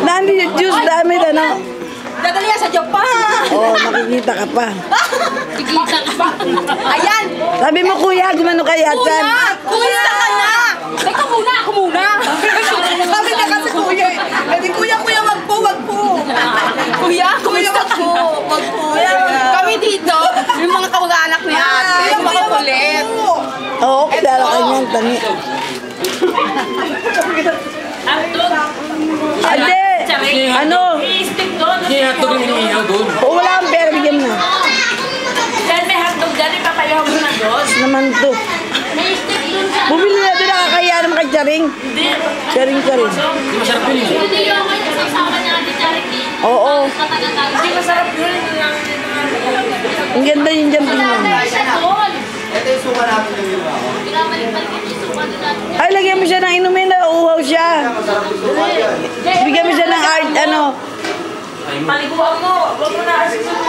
Nandi yung juice dami ano. Dadali yan sa Japan. Oh, makikita ka pa. Kikita ka pa. Ayan. Sabi mo kuya, gumano kaya dyan? Kuya ka na. Teka muna, ako muna. Sabi na kasi kuya. Kasi kuya, wag po. Kuya, wag po. Kami dito, yung mga kamag-anak ni ate, yung mga kulit. Oo, kilala ka niyan, tani. Ate, ano? Hindi, hotdog yung iniihaw doon. Kung wala kang pera, bigyan mo. Dahil may hotdog dyan, ipapayaw mo na doon. Naman to. May stick doon sa... Bumili na ito, nakakaya naman kay Charing. Hindi. Charing. Hindi masarap yun eh. Hindi yung kayo sa usawa niya natin, Charity. Oo. Hindi masarap yun. Ang ganda yung dyan tingnan. Ito yung suka natin yung yun. Pinabalik-balik yung suka din natin. Ay, lagyan mo siya ng inumin na uhaw siya. Masarap yung suka yan. Bigyan mo siya ng art, ano. Paliguan mo. Huwag mo na asisukan.